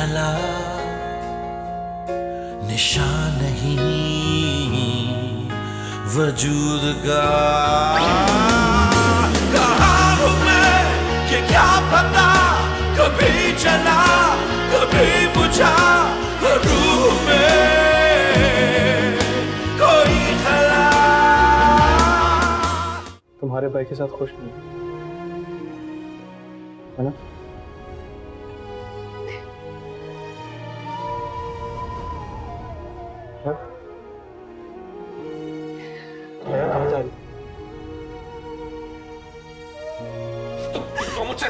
वाला निशान नहीं वजूद का। कहाँ हूँ मैं ये क्या पता, कभी चला कभी बुझा, रूह में कोई खला। तुम्हारे भाई के साथ खुश नहीं है ना? कहाँ जा रही? तो मुझसे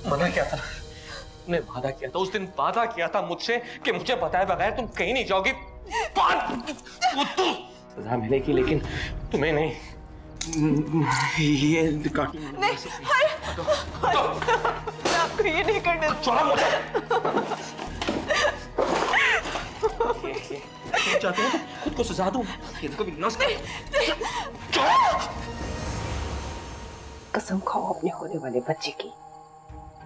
मना किया था, तुमने वादा किया था, उस दिन वादा किया था मुझसे कि मुझे बताए बगैर तुम कहीं नहीं जाओगी। सजा मिलेगी लेकिन तुम्हें नहीं। ये नहीं, आपको ये नहीं करना। छोड़ा मुझे। चाहते हो खुद को सजा दूं? ये तो कभी नस कसम खाओ अपने होने वाले बच्चे की।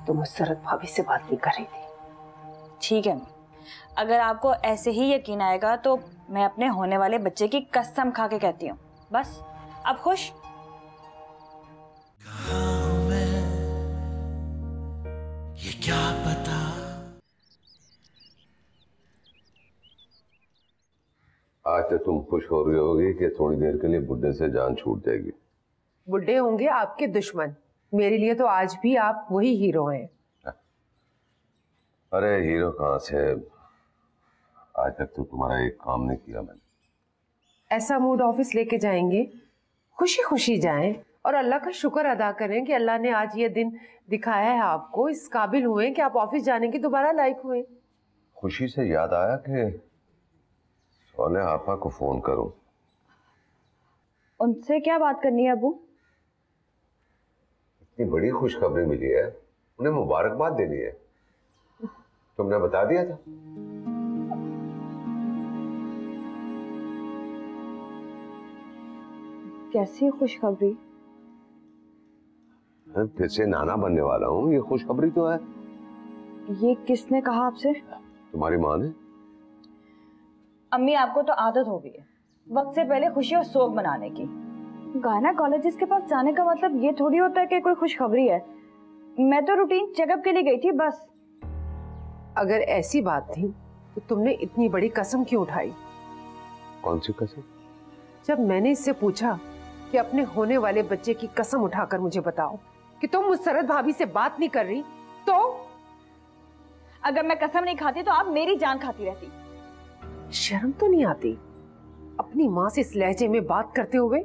तुम मुसरत भाभी से बात नहीं कर रही थी। ठीक है, अगर आपको ऐसे ही यकीन आएगा तो मैं अपने होने वाले बच्चे की कसम खा के कहती हूँ। बस अब खुश? कहाँ हूँ मैं ये क्या पता। आज तो तुम खुश हो रही होगी कि थोड़ी देर के लिए बुड्ढे से जान छूट जाएगी। बुड्ढे होंगे आपके दुश्मन, मेरे लिए तो आज भी आप वही हीरो हैं। अरे हीरो कहाँ से, आज तक तो तुम्हारा एक काम नहीं किया मैंने। ऐसा मूड ऑफिस लेके जाएंगे, खुशी खुशी जाएं और अल्लाह का शुक्र अदा करें कि अल्लाह ने आज ये दिन दिखाया है आपको, इस काबिल हुए कि आप ऑफिस जाने के दोबारा लायक हुए। खुशी से याद आया कि सोने आपा को फोन करूं। उनसे क्या बात करनी है अबू? इतनी बड़ी खुशखबरी मिली है, उन्हें मुबारकबाद देनी है। तुमने बता दिया था? कैसी खुशखबरी? फिर से नाना बनने वाला हूँ, ये खुशखबरी तो है। ये किसने कहा आपसे? तुम्हारी माँ ने। अम्मी, आपको तो आदत हो गई है वक्त से पहले खुशी और शोक मनाने की। गायनेकोलॉजिस्ट के पास जाने का मतलब ये थोड़ी होता है कि कोई खुशखबरी है। मैं तो रूटीन चेकअप के लिए गई थी बस। अगर ऐसी बात थी तो तुमने इतनी बड़ी कसम क्यों उठाई? कौन सी कसम? जब मैंने इससे पूछा कि अपने होने वाले बच्चे की कसम उठाकर मुझे बताओ कि तुम मुसरत भाभी से बात नहीं कर रही, तो अगर मैं कसम नहीं खाती तो आप मेरी जान खाती रहती। शर्म तो नहीं आती अपनी माँ से इस लहजे में बात करते हुए?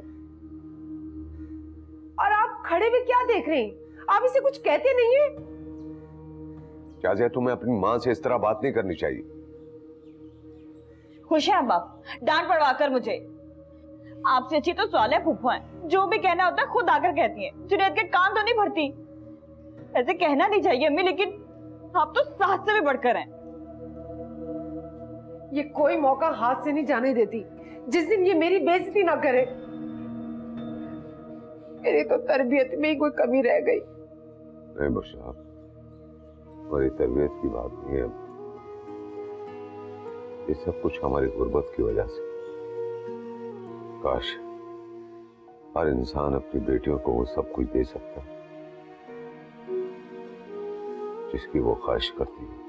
और आप खड़े हुए क्या देख रहे हैं? आप इसे कुछ कहते नहीं हैं? क्या तुम्हें अपनी माँ से इस तरह बात नहीं करनी चाहिए। खुश है बाप डांट पड़वा कर मुझे। आपसे अच्छी तो सवाल है फूफा है, जो भी कहना होता है खुद आकर कहती हैं। जुनैद के कान तो नहीं भरती। ऐसे कहना नहीं चाहिए अम्मी, लेकिन आप तो सास से भी बढ़कर हैं। ये कोई मौका हाथ से नहीं जाने देती जिस दिन ये मेरी बेइज्जती ना करे। मेरी तो तरबियत में ही कोई कमी रह गई। नहीं बशा, हमारी तरबियत की बात नहीं है, ये सब कुछ हमारी गुर्बत की वजह से। काश हर इंसान अपनी बेटियों को वो सब कुछ दे सकता जिसकी वो ख्वाहिश करती है।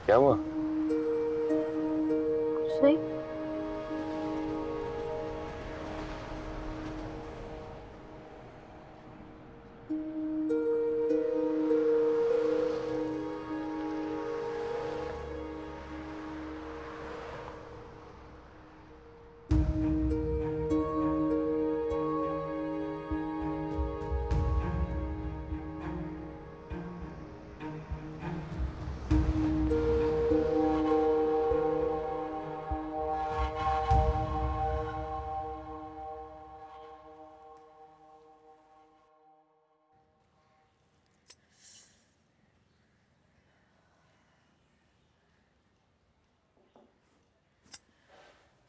क्या हुआ? कुछ नहीं।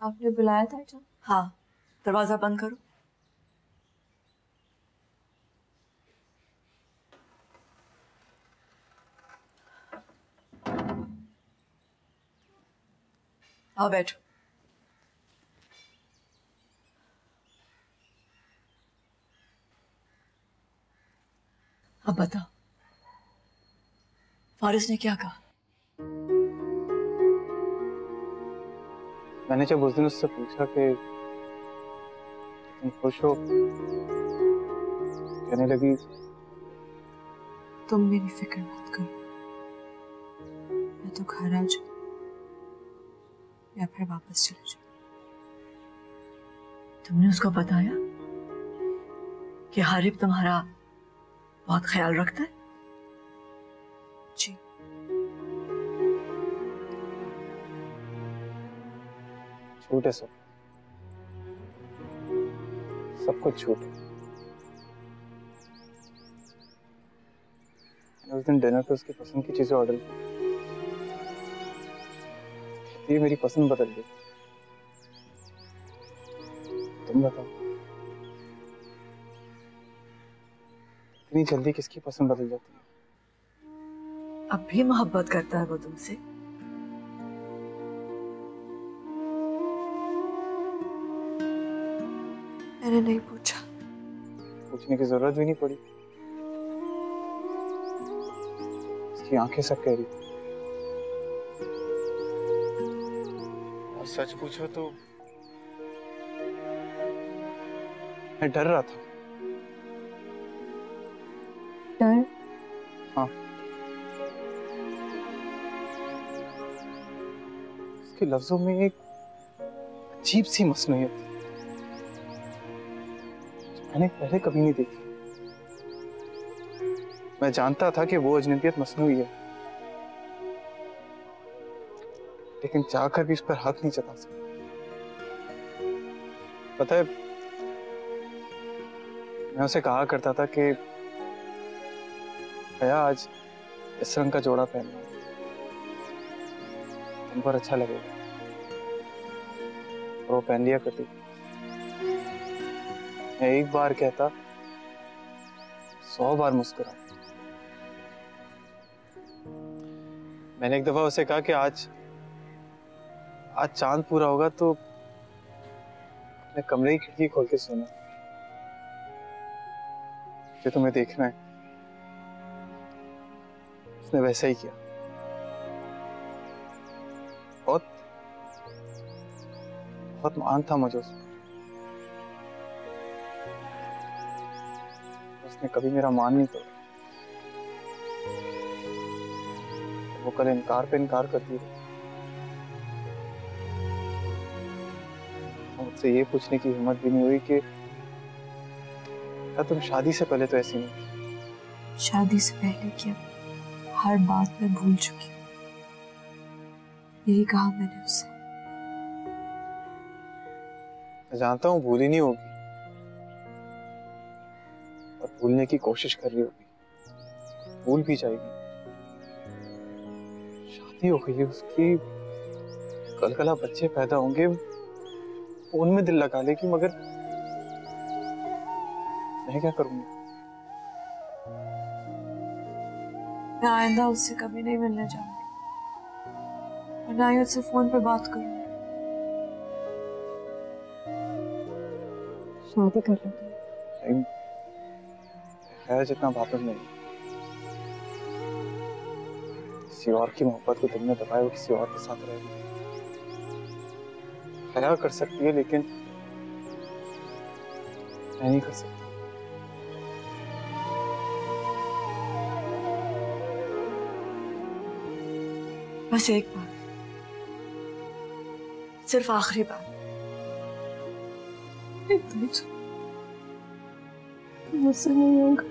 आपने बुलाया था क्या? हाँ, दरवाजा बंद करो। आओ बैठो। अब बताओ, फारिस ने क्या कहा? मैंने जब उस दिन उससे पूछा कि तुम खुश हो, कहने लगी तुम मेरी फिक्र मत करो, मैं तो घर आ जाऊं या फिर वापस चले जाऊं। तुमने उसको बताया कि हारिब तुम्हारा बहुत ख्याल रखता है? जी। झूठ है सब कुछ झूठ है। उस दिन डिनर पे उसकी पसंद की चीजें ऑर्डर की, ये मेरी पसंद बदल गई। तुम बताओ, इतनी जल्दी किसकी पसंद बदल जाती है? अब भी मोहब्बत करता है वो तुमसे? मैंने नहीं पूछा। पूछने की जरूरत भी नहीं पड़ी, उसकी आंखें सब कह रही थी। और सच पूछो तो मैं डर रहा था। डर? हाँ, उसके लफ्जों में एक अजीब सी मसनूइयत थी जो मैंने पहले कभी नहीं देखी। मैं जानता था कि वो अजनबियत मसनूई है, लेकिन चाहकर भी इस पर हक नहीं जता सकता। पता है, मैं उसे कहा करता था कि भैया आज इस रंग का जोड़ा पहनना, तुम पर अच्छा लगेगा। और वो पहन लिया करती थी। मैं एक बार कहता 100 बार मुस्कुरा। मैंने एक दफा उसे कहा कि आज चांद पूरा होगा तो अपने कमरे की खिड़की खोल के सोना, जो तुम्हें देखना है। उसने वैसा ही किया। बहुत बहुत मान था मुझे उस पर। उसने कभी मेरा मान नहीं तोड़ा। वो कल इनकार पे इनकार करती रही। मुझसे ये पूछने की हिम्मत भी नहीं हुई कि क्या तुम शादी से पहले तो ऐसी नहीं? शादी से पहले क्या, हर बात में भूल चुकी हूँ। यही कहा मैंने उससे। मैं जानता हूँ भूली नहीं होगी और भूलने की कोशिश कर रही होगी, भूल भी जाएगी। शादी हो गई है उसकी, कल बच्चे पैदा होंगे, उनमें दिल लगा लेगी, मगर मैं क्या करूंगी? मैं आइंदा उससे कभी नहीं मिलने जाऊंगी और ना ही उससे फोन पर बात करूंगी। शादी कर लूंगी। खैर जितना बातों नहीं, किसी और की मोहब्बत को दिल में दबाए वो किसी और के साथ रहेगी। खैर कर सकती है, लेकिन मैं नहीं कर सकती। बस एक बार, सिर्फ आखिरी बार, मुझसे नहीं होगा।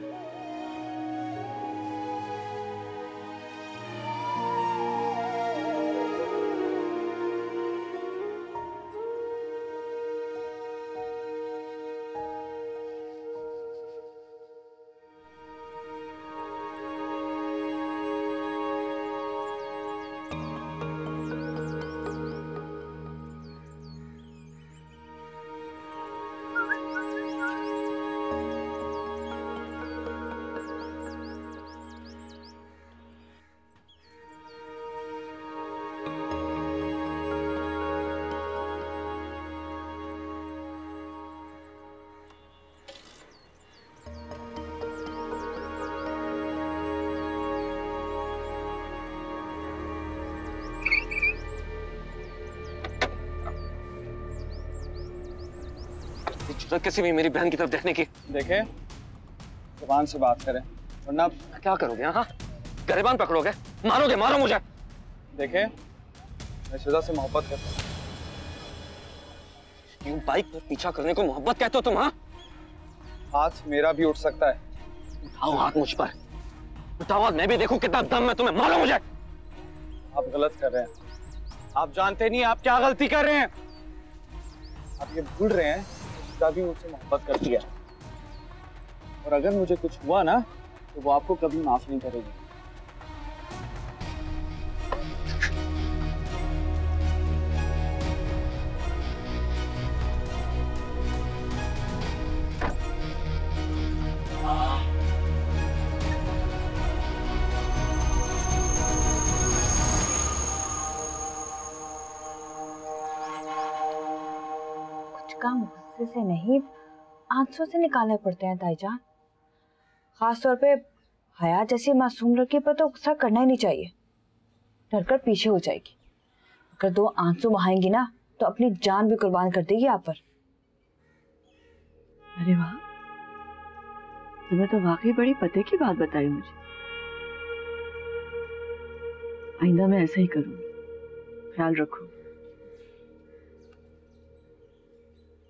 जरूरत किसी भी मेरी बहन की तरफ देखने की? देखे, जुबान से बात करें वरना क्या करोगे? हाँ, गरिबान पकड़ोगे, मारोगे, मारो मुझे। देखे, मैं शिजा से मोहब्बत करता हूँ। क्यों बाइक पर पीछा करने को मोहब्बत कहते हो तुम? हाँ, हाथ मेरा भी उठ सकता है। उठाओ हाथ मुझ पर, उठाओ हाथ, मैं भी देखूं कितना दम है तुम्हें, मारो मुझे। आप गलत कर रहे हैं। आप जानते नहीं आप क्या गलती कर रहे हैं। आप ये भूल रहे हैं शिजा भी मुझसे मोहब्बत करती है, और अगर मुझे कुछ हुआ ना तो वो आपको कभी माफ नहीं करेगी। काम गुस्से से नहीं, आंसू से निकालने पड़ते हैं ताईजान। खास तौर पे हया जैसी मासूम लड़की पर तो गुस्सा करना ही नहीं चाहिए, डरकर पीछे हो जाएगी। अगर 2 आंसू बहाएंगी ना तो अपनी जान भी कुर्बान कर देगी आप पर। अरे वाह, तुम्हें तो वाकई बड़ी पते की बात बताई मुझे। आइंदा मैं ऐसा ही करूंगी, ख्याल रखो।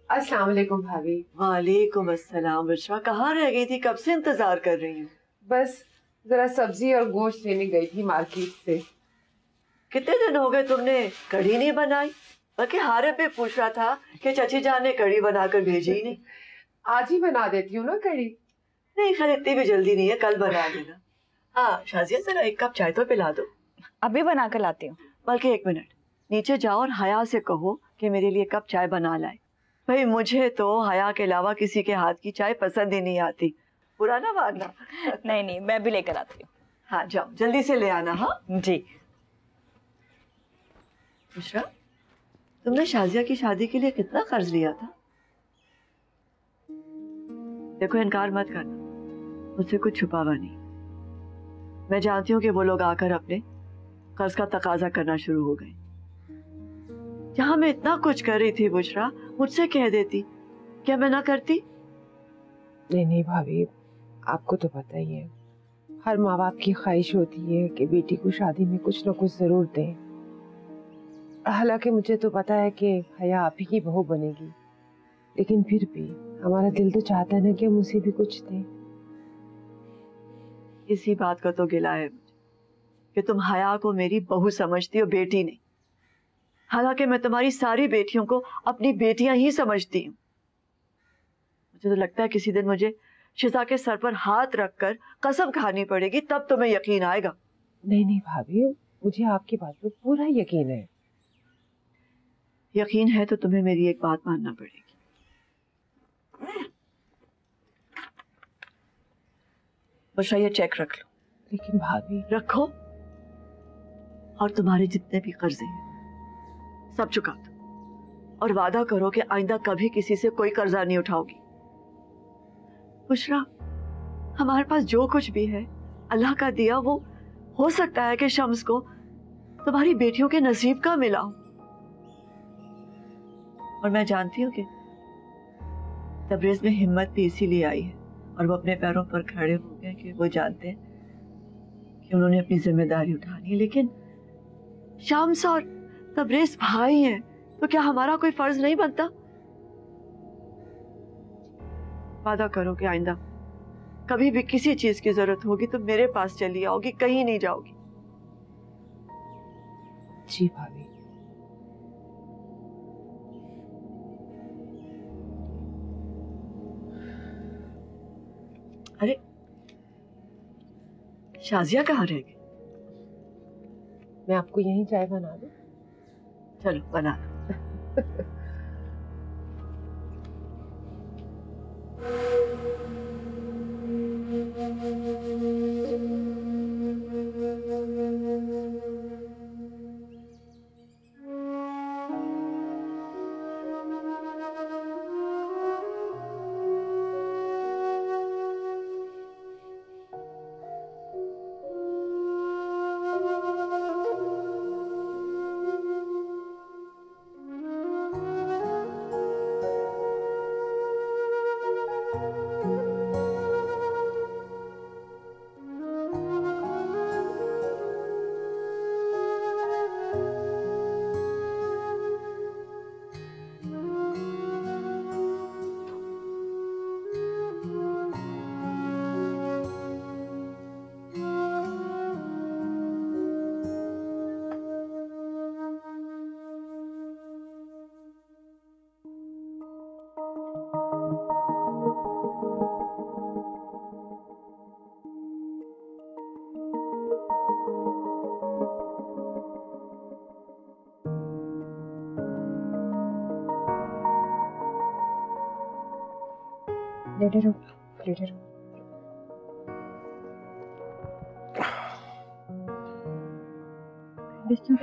अस्सलाम वालेकुम भाभी। वालेकुम अस्सलाम। बुशरा कहाँ रह गई थी? कब से इंतजार कर रही हूँ। बस जरा सब्जी और गोश्त लेने गई थी मार्केट से। कितने दिन हो गए तुमने कढ़ी नहीं बनाई? बल्कि हारे पे पूछ रहा था कि चाची जान ने कढ़ी बनाकर भेजी ही नहीं। आज ही बना देती हूँ ना कढ़ी। नहीं खैर इतनी भी जल्दी नहीं है, कल बना देना। हाँ शाजिया जरा 1 कप चाय तो पिला दो। अभी बना कर लाती हूँ। बल्कि 1 मिनट, नीचे जाओ और हया से कहो कि मेरे लिए 1 कप चाय बना लाए। भाई मुझे तो हया के अलावा किसी के हाथ की चाय पसंद ही नहीं आती, बुरा ना मानना। नहीं नहीं, मैं भी लेकर आती हूँ। हाँ जाओ जल्दी से ले आना। हाँ जी। बुशरा, तुमने शाजिया की शादी के लिए कितना कर्ज लिया था? देखो इनकार मत करना, मुझसे कुछ छुपावा नहीं। मैं जानती हूँ कि वो लोग आकर अपने कर्ज का तकाजा करना शुरू हो गए। जहां मैं इतना कुछ कर रही थी बुशरा, मुझसे कह देती, क्या मैं ना करती? नहीं नहीं भाभी, आपको तो पता ही है, हर माँ बाप की ख्वाहिश होती है कि बेटी को शादी में कुछ ना कुछ जरूर दें। हालांकि मुझे तो पता है कि हया आप ही की बहू बनेगी, लेकिन फिर भी हमारा दिल तो चाहता है ना कि हम उसे भी कुछ दें। इसी बात का तो गिला है मुझे कि तुम हया को मेरी बहू समझती हो, बेटी नहीं। हालांकि मैं तुम्हारी सारी बेटियों को अपनी बेटियां ही समझती हूँ। मुझे तो लगता है किसी दिन मुझे शिजा के सर पर हाथ रखकर कसम खानी पड़ेगी, तब तुम्हें यकीन आएगा। नहीं नहीं भाभी, मुझे आपकी बात पर पूरा यकीन है। यकीन है तो तुम्हें मेरी एक बात मानना पड़ेगी। बुशरा ये चेक रख लो। लेकिन भाभी। रखो, और तुम्हारे जितने भी कर्जे हैं सब चुका दो, और वादा करो कि आइंदा कभी किसी से कोई कर्जा नहीं उठाओगी। बुशरा, हमारे पास जो कुछ भी है अल्लाह का दिया, वो हो सकता है कि शम्स को तुम्हारी बेटियों के नसीब का मिला हो। और मैं जानती हूँ कि तबरेज में हिम्मत भी इसीलिए आई है और वो अपने पैरों पर खड़े हो गए कि वो जानते हैं कि उन्होंने अपनी जिम्मेदारी उठानी है। लेकिन शम्स और तबरेज भाई हैं, तो क्या हमारा कोई फर्ज नहीं बनता? वादा करो कि आइंदा कभी भी किसी चीज की जरूरत होगी तो मेरे पास चली आओगी, कहीं नहीं जाओगी। जी भाभी। अरे शाजिया कहाँ रह गई? मैं आपको यहीं चाय बना दूं? चलो बना दो। लेटे रहो, लेटे रहो। डिस्टर्ब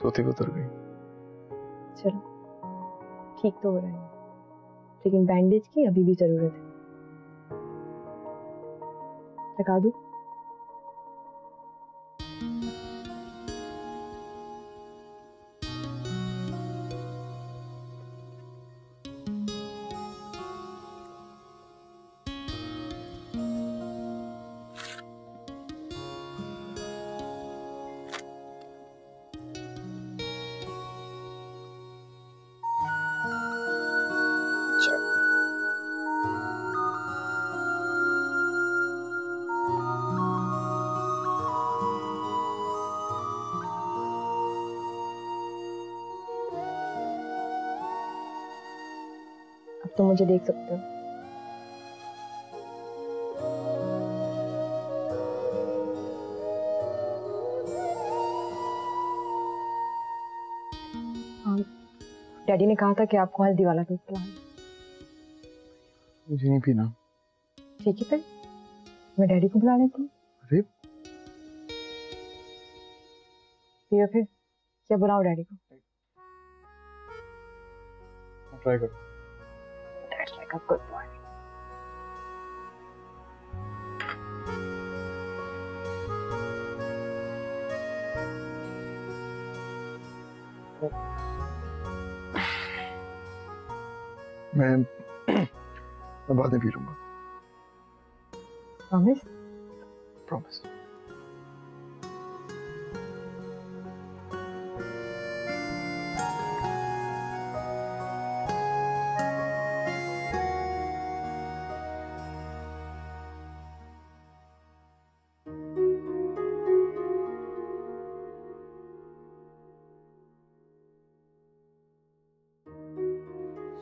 सोते को उतर गई। चलो ठीक तो हो रहा है, लेकिन बैंडेज की अभी भी जरूरत है। लगा दूं? अब तो मुझे देख सकते हो। हाँ, डैडी ने कहा था कि आपको हल्दी वाला दूध पिलाना। मुझे नहीं पीना। ठीक है फिर मैं डैडी को बुला लेती हूँ। अरे पियो फिर, क्या बुलाओ डैडी को? ट्राई करो। That's like a good boy. मैं बाद में पी लूंगा। Promise? प्रॉमिस।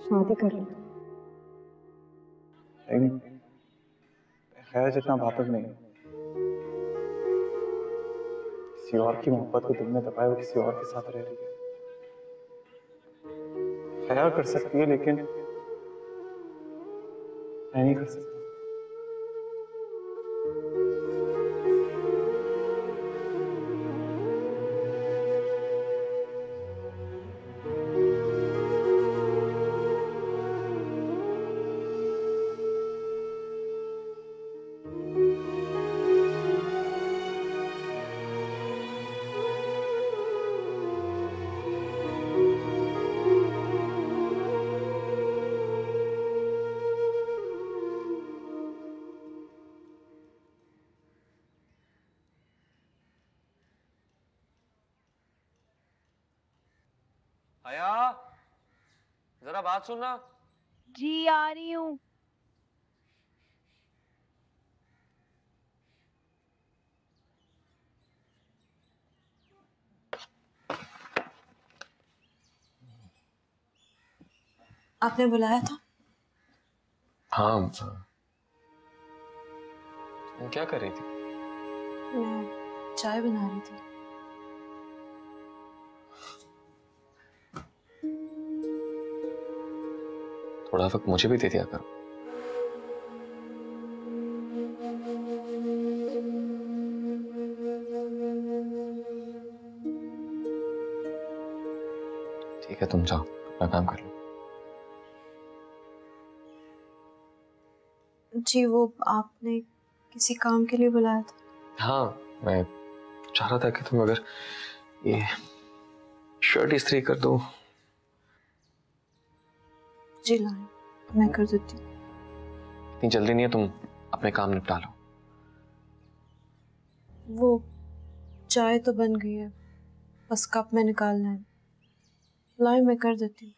शादी कर लो। खैर जितना बातक नहीं, किसी और की मोहब्बत को दिल में दबाए वो किसी और के साथ रह रही है। खैर कर सकती है लेकिन मैं नहीं कर सकता। हया, जरा बात सुनना। जी आ रही हूँ। आपने बुलाया था? हाँ, तुम क्या कर रही थी? मैं चाय बना रही थी। थोड़ा वक्त मुझे भी दे दिया करो। ठीक है, तुम जाओ अपना काम कर लो। जी, वो आपने किसी काम के लिए बुलाया था? हाँ, मैं चाह रहा था कि तुम अगर ये शर्ट इस्त्री कर दो। जी लाएं, मैं कर देती हूँ। इतनी जल्दी नहीं है, तुम अपने काम निपटा लो। वो चाय तो बन गई है, बस कप में निकालना है। लाएं, मैं कर देती हूँ।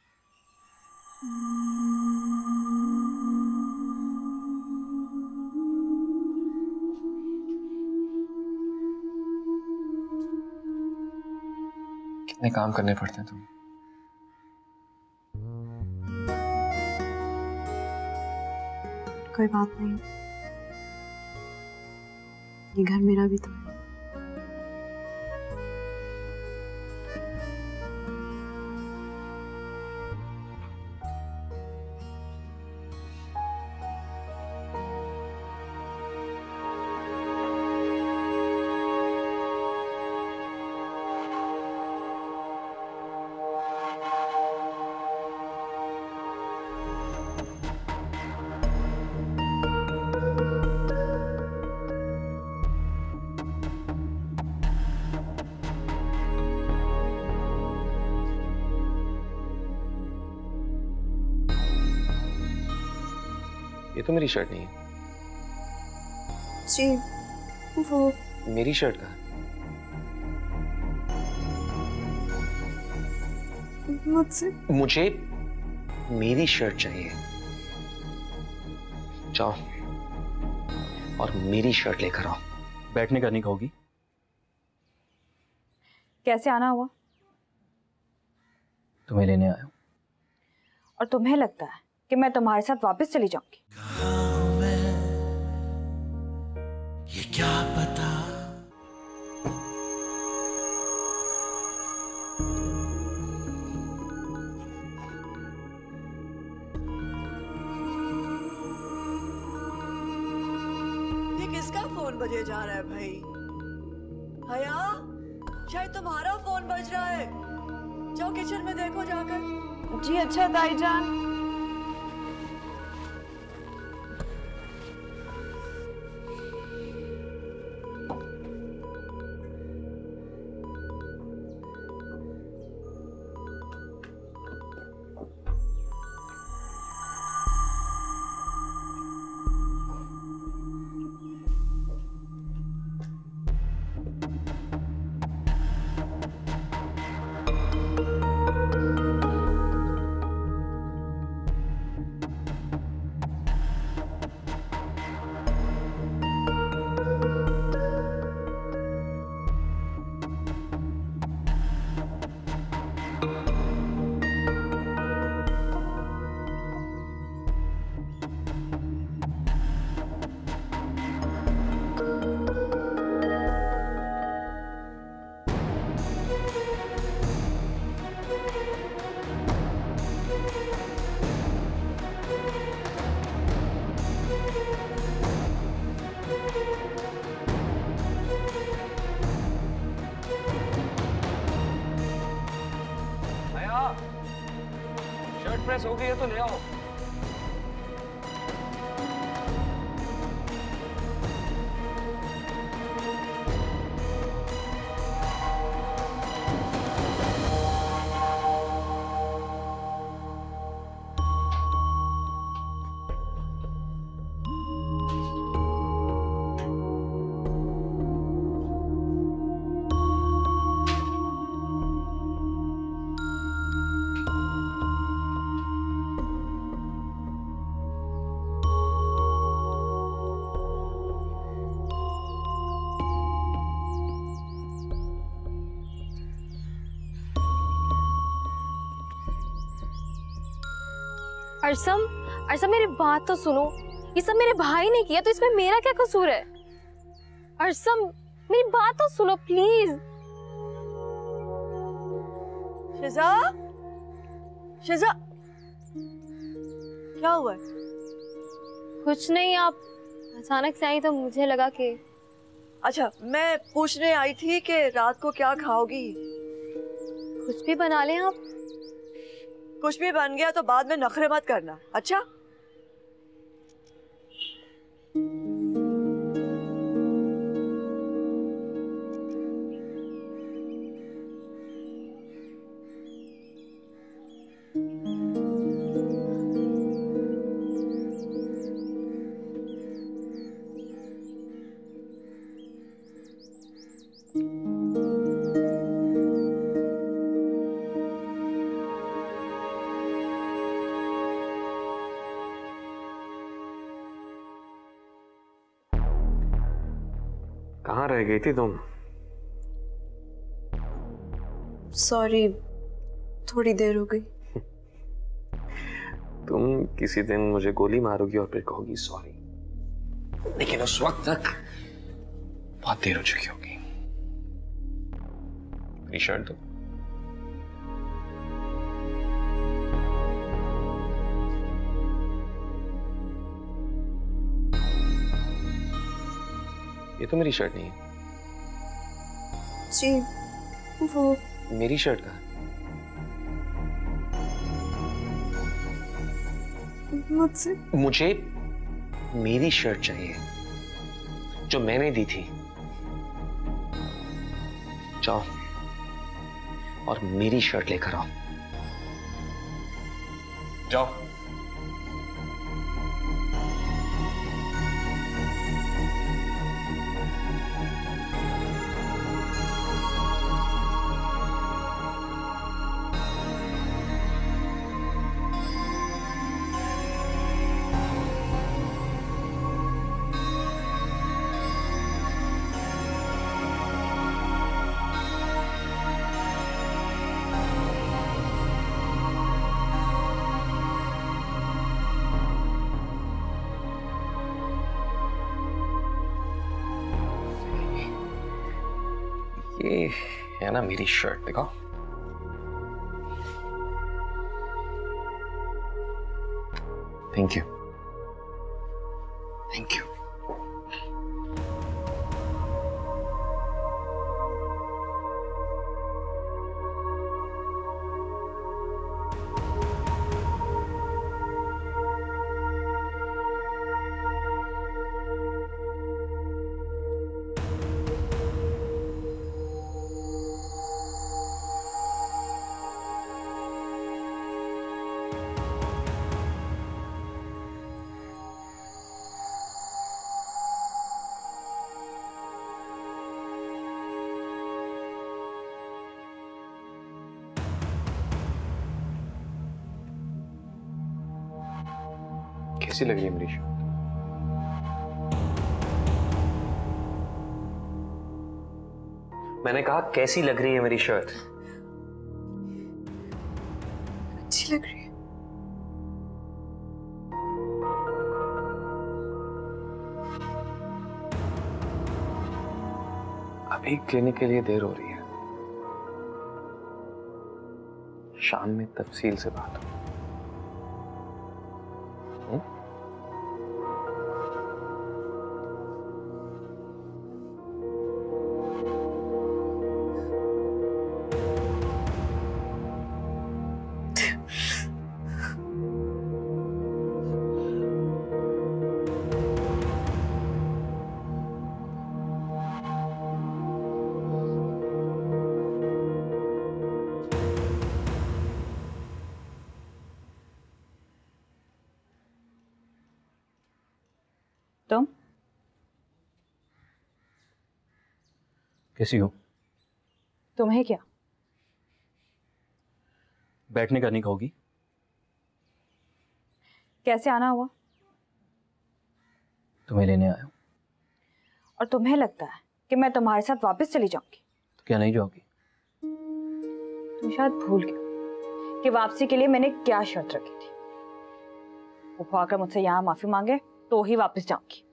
कितने काम करने पड़ते हैं तुम्हें। कोई बात नहीं, ये घर मेरा भी तो है। ये तो मेरी शर्ट नहीं है। जी वो मेरी शर्ट कहाँ है? मुझसे मुझे मेरी शर्ट चाहिए। जाओ और मेरी शर्ट लेकर आओ। बैठने का नहीं कहोगी? कैसे आना हुआ? तुम्हें लेने आया हूं। और तुम्हें लगता है कि मैं तुम्हारे साथ वापस चली जाऊंगी? ये क्या पता। ये किसका फोन बजे जा रहा है भाई? हया, शायद तुम्हारा फोन बज रहा है। जाओ किचन में देखो जाकर। जी अच्छा ताईजान। शर्ट प्रेस हो गई है तो ले आओ। अर्सम, अर्सम मेरी बात तो सुनो। ये सब मेरे भाई ने किया तो इसमें मेरा क्या कसूर है? अर्सम मेरी बात तो सुनो प्लीज। शिजा, शिजा, क्या हुआ? कुछ नहीं, आप अचानक से आई तो मुझे लगा कि अच्छा, मैं पूछने आई थी कि रात को क्या खाओगी? कुछ भी बना लें आप। कुछ भी बन गया तो बाद में नखरे मत करना, अच्छा? कहाँ रह गई थी तुम? सॉरी, थोड़ी देर हो गई। तुम किसी दिन मुझे गोली मारोगी और फिर कहोगी सॉरी, लेकिन उस वक्त तक बहुत देर हो चुकी होगी। मेरी शर्ट दो। ये तो मेरी शर्ट नहीं है। जी वो मेरी शर्ट कहाँ है? मुझसे मुझे मेरी शर्ट चाहिए जो मैंने दी थी। जाओ और मेरी शर्ट लेकर आओ। जाओ। ये है ना मेरी शर्ट, देखो। Thank you, thank you. कैसी लग रही है मेरी शर्ट? मैंने कहा कैसी लग रही है मेरी शर्ट? अच्छी लग रही है। अभी क्लिनिक के लिए देर हो रही है, शाम में तफसील से बात हो। तुम कैसी हो? तुम्हें क्या? बैठने का नहीं कहोगी? कैसे आना हुआ? तुम्हें लेने आया हूं। और तुम्हें लगता है कि मैं तुम्हारे साथ वापस चली जाऊंगी? तो क्या नहीं जाओगी? तुम शायद भूल गए कि वापसी के लिए मैंने क्या शर्त रखी थी। वो आकर मुझसे यहाँ माफी मांगे तो ही वापस जाऊंगी।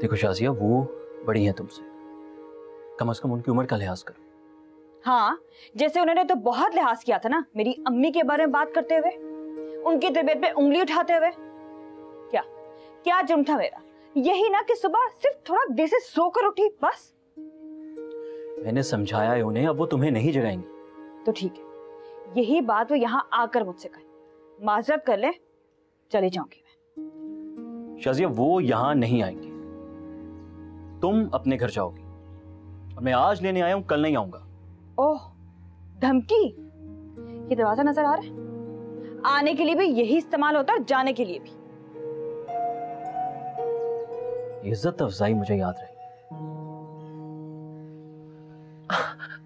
देखो शाजिया, वो बड़ी हैं तुमसे, कम से कम उनकी उम्र का लिहाज करो। हाँ, जैसे उन्होंने तो बहुत लिहाज किया था ना मेरी अम्मी के बारे में बात करते हुए, उनकी तबीयत पे उंगली उठाते हुए। क्या क्या जुर्म था मेरा? यही ना कि सुबह सिर्फ थोड़ा देर से सोकर उठी, बस। मैंने समझाया है उन्हें, अब वो तुम्हें नहीं जगाएंगी। तो ठीक है, यही बात वो यहाँ आकर मुझसे कहे, माजरत कर ले, चली जाऊंगी मैं। शाजिया, वो यहाँ नहीं आएंगे, तुम अपने घर जाओगी। और मैं आज लेने आया हूं, कल नहीं आऊंगा। ओह, धमकी? ये दरवाजा नजर आ रहा है? आने के लिए भी यही इस्तेमाल होता है, जाने के लिए भी। इज्जत अफजाई मुझे याद रही।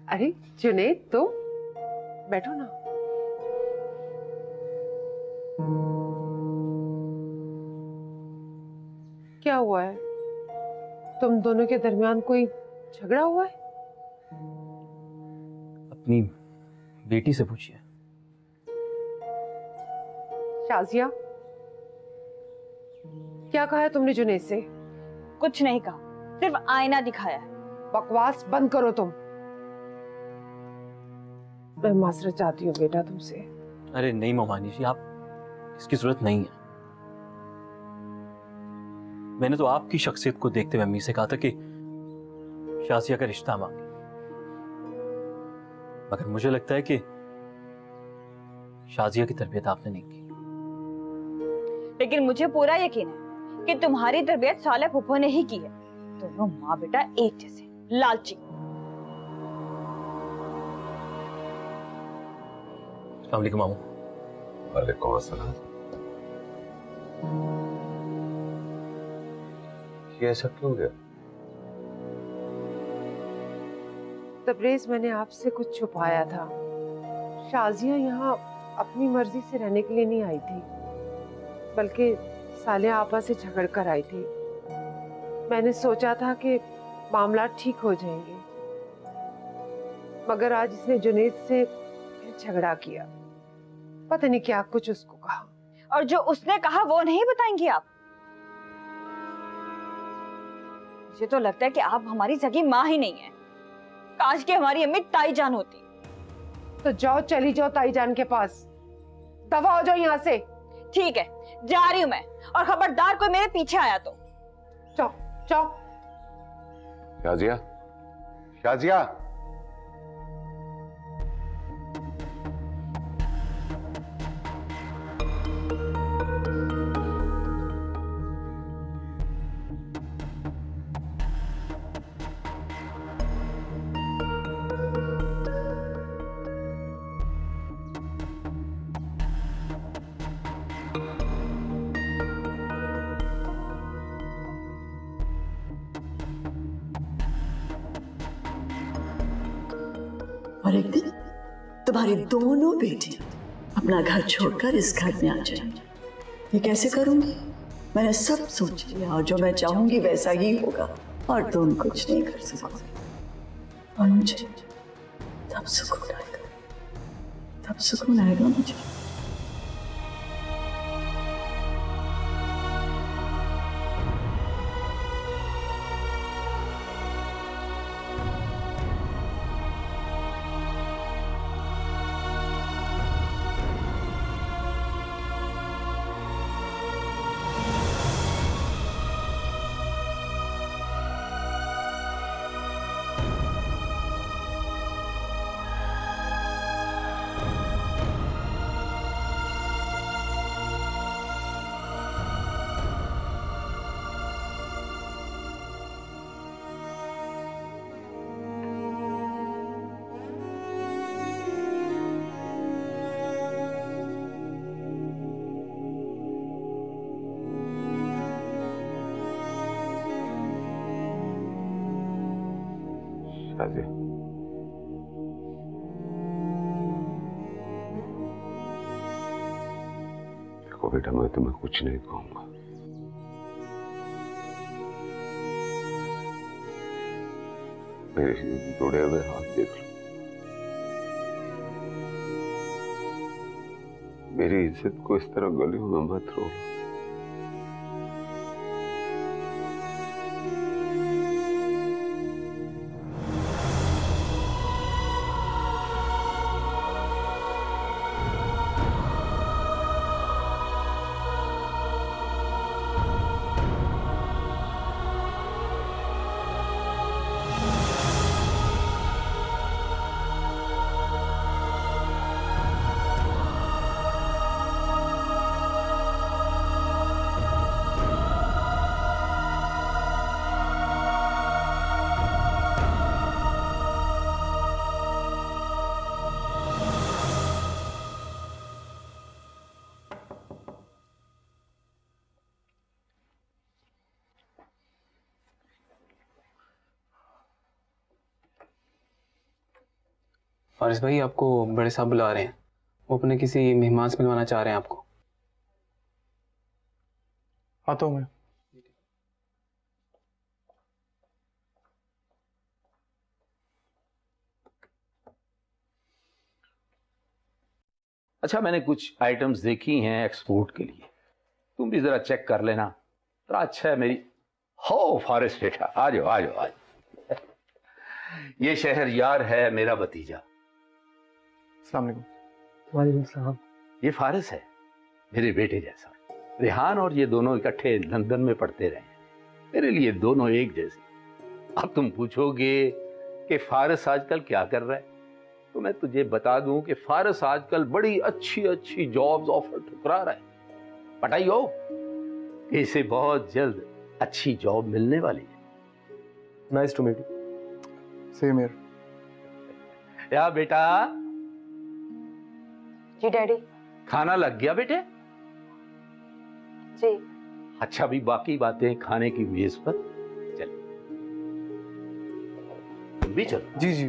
अरे जुनैद, तुम बैठो ना। क्या हुआ है? तुम दोनों के दरमियान कोई झगड़ा हुआ है? अपनी बेटी से पूछिए। शाजिया, क्या कहा है तुमने जुनैद से? कुछ नहीं कहा, सिर्फ आईना दिखाया है। बकवास बंद करो तुम। मैं माजरत चाहती हूँ बेटा तुमसे। अरे नहीं मोमानी जी, आप इसकी जरूरत नहीं है। मैंने तो आपकी शख्सियत को देखते हुए अम्मी से कहा था कि शाजिया का रिश्ता मांगे, मगर मुझे लगता है कि शाजिया की तरबियत आपने नहीं की। लेकिन मुझे पूरा यकीन है कि तुम्हारी तरबियत साले फूफो ने ही की है। दोनों माँ बेटा एक जैसे, लालची। अस्सलाम वालेकुम मामू। वालेकुम अस्सलाम। ये ऐसा क्यों गया? तबरेज, मैंने आपसे कुछ छुपाया था। शाजिया यहाँ अपनी मर्जी से रहने के लिए नहीं आई थी, बल्कि साले आपा से झगड़ कर आई थी। मैंने सोचा था कि मामला ठीक हो जाएंगे, मगर आज इसने जुनैद से फिर झगड़ा किया। पता नहीं क्या कुछ उसको कहा। और जो उसने कहा वो नहीं बताएंगी आप? मुझे तो लगता है कि आप हमारी सगी माँ ही नहीं है। काश कि हमारी अम्मी ताई जान होती। तो जाओ, चली जाओ ताई जान के पास, दफा हो जाओ यहाँ से। ठीक है, जा रही हूँ मैं, और खबरदार कोई मेरे पीछे आया तो। जाओ जाओ। शाजिया, शाजिया। और एक दिन तुम्हारी दोनों बेटियां अपना घर छोड़कर इस घर में आ जाएंगी। ये कैसे करूंगी? मैंने सब सोच लिया, और जो मैं चाहूंगी वैसा ही होगा, और तुम कुछ नहीं कर सकोगे। और मुझे तब सुकून आएगा, तब सुकून आएगा मुझे। शाजिया, देखो बेटा, मैं तुम्हें कुछ नहीं कहूंगा। मेरे जुड़े हुए हाथ देख लो, मेरी इज्जत को इस तरह गलियों में मत रो। फारिस भाई, आपको बड़े साहब बुला रहे हैं। वो अपने किसी मेहमान से मिलवाना चाह रहे हैं आपको। आता हूं मैं। अच्छा, मैंने कुछ आइटम्स देखी हैं एक्सपोर्ट के लिए, तुम भी जरा चेक कर लेना। बड़ा अच्छा है मेरी। हो फारिस बेटा, आ जाओ आ जाओ आ जाओ। ये शहरयार है मेरा भतीजा। अस्सलाम वालेकुम। वालेकुम सलाम। ये फारिस है, मेरे बेटे जैसा। रेहान और ये दोनों इकट्ठे लंदन में पढ़ते रहे, मेरे लिए दोनों एक जैसे। अब तुम पूछोगे कि फारिस आजकल क्या कर रहा है, तो मैं तुझे बता दूं कि फारिस आजकल बड़ी अच्छी अच्छी जॉब्स ऑफर ठुकरा रहा है। पता ही हो कि इसे बहुत जल्द अच्छी जॉब मिलने वाली है। Nice to meet you. Same here. या बेटा। जी डैडी। खाना लग गया बेटे? जी। अच्छा, अभी बाकी बातें खाने की मेज पर। चल तुम भी चलो। जी जी।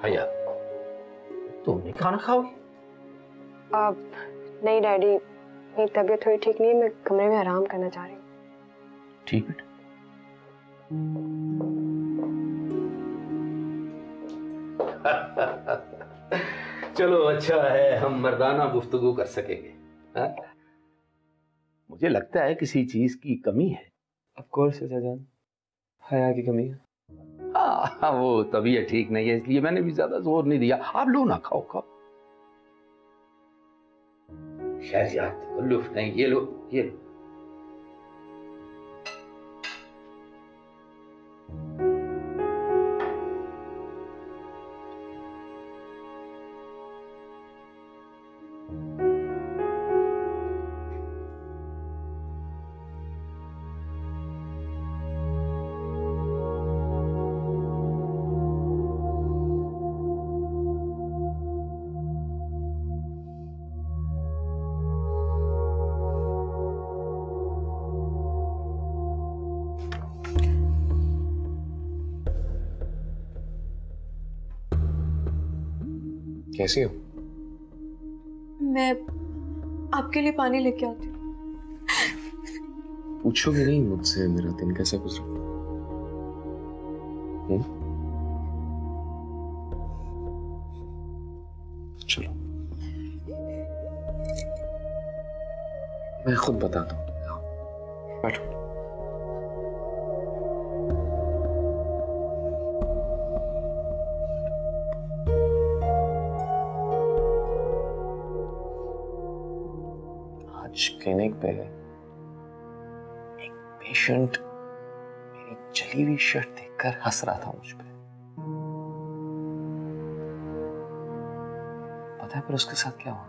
भैया, तुम नहीं खाना खाओगी? नहीं डैडी, मेरी तबीयत थोड़ी ठीक नहीं है, मैं कमरे में आराम करना चाह रही हूँ। ठीक बेटा। चलो अच्छा है, हम मर्दाना गुफ्तगू कर सकेंगे। मुझे लगता है किसी चीज की कमी है। ऑफ कोर्स चाचा जान, हया की कमी है। हाँ, वो तबीयत ठीक नहीं है इसलिए मैंने भी ज्यादा जोर नहीं दिया। आप लो ना, खाओ खाओ। शहजाद तकल्लुफ नहीं, ये लो ये लो। कैसी हो? मैं आपके लिए पानी लेके आती हूँ। पूछोगे नहीं मुझसे मेरा दिन कैसा गुजरा? चलो मैं खुद बताता हूँ। बैठो। क्लिनिक पे एक पेशेंट मेरी जली हुई शर्ट देखकर हंस रहा था मुझ पे। पता है पर उसके साथ क्या हुआ?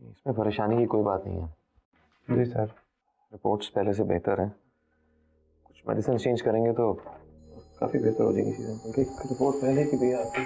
इसमें परेशानी की कोई बात नहीं है। जी सर, रिपोर्ट्स पहले से बेहतर हैं। कुछ मेडिसिन चेंज करेंगे तो काफ़ी बेहतर हो जाएगी चीज़ें, क्योंकि रिपोर्ट पहले की भी आती।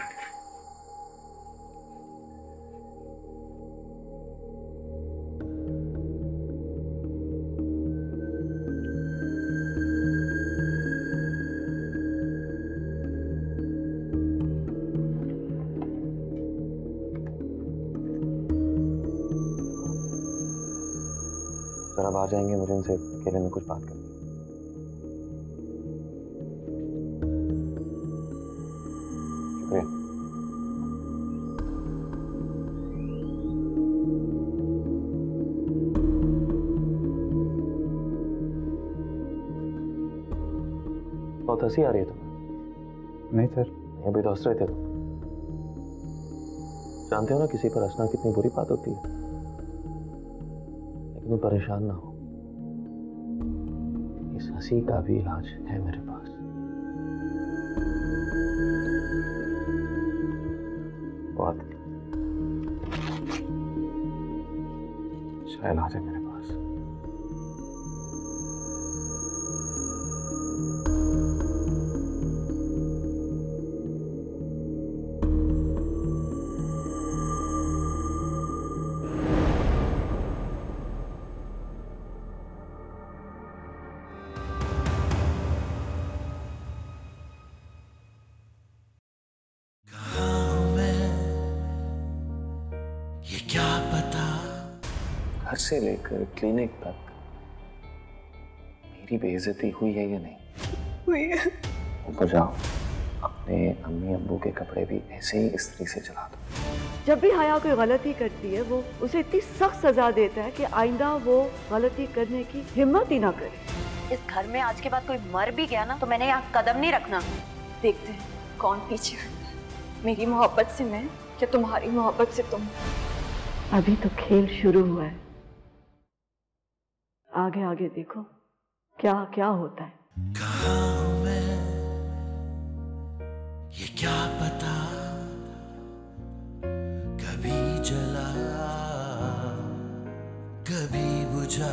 जरा बाहर जाएंगे, मुझे उनसे अकेले में कुछ बात करनी है। शुक्रिया। बहुत हंसी आ रही है तुम्हें। नहीं सर। अभी तो हंस रहे थे तुम। जानते हो ना किसी पर हंसना कितनी बुरी बात होती है, लेकिन परेशान ना हो, इस हंसी का भी इलाज है मेरे पास। बहुत अच्छा इलाज है मेरे पास। घर से लेकर क्लिनिक तक मेरी बेइज्जती हुई है या नहीं? हुई है। ऊपर जाओ, अपने अम्मी अब्बू के कपड़े भी ऐसे ही इस्त्री से चला दो। जब भी हया कोई गलती करती है वो उसे इतनी सख्त सजा देता है कि आइंदा वो गलती करने की हिम्मत ही ना करे। इस घर में आज के बाद कोई मर भी गया ना तो मैंने यहाँ कदम नहीं रखना। देखते हैं कौन पीछे हटता है, मेरी मोहब्बत से मैं या तुम्हारी मोहब्बत से तुम। अभी तो खेल शुरू हुआ है, आगे आगे देखो क्या क्या होता है। कहाँ हूँ मैं ये क्या पता, कभी जला कभी बुझा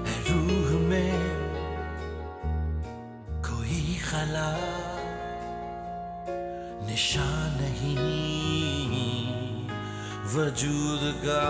है रूह में कोई खला, निशान नहीं वजूद का।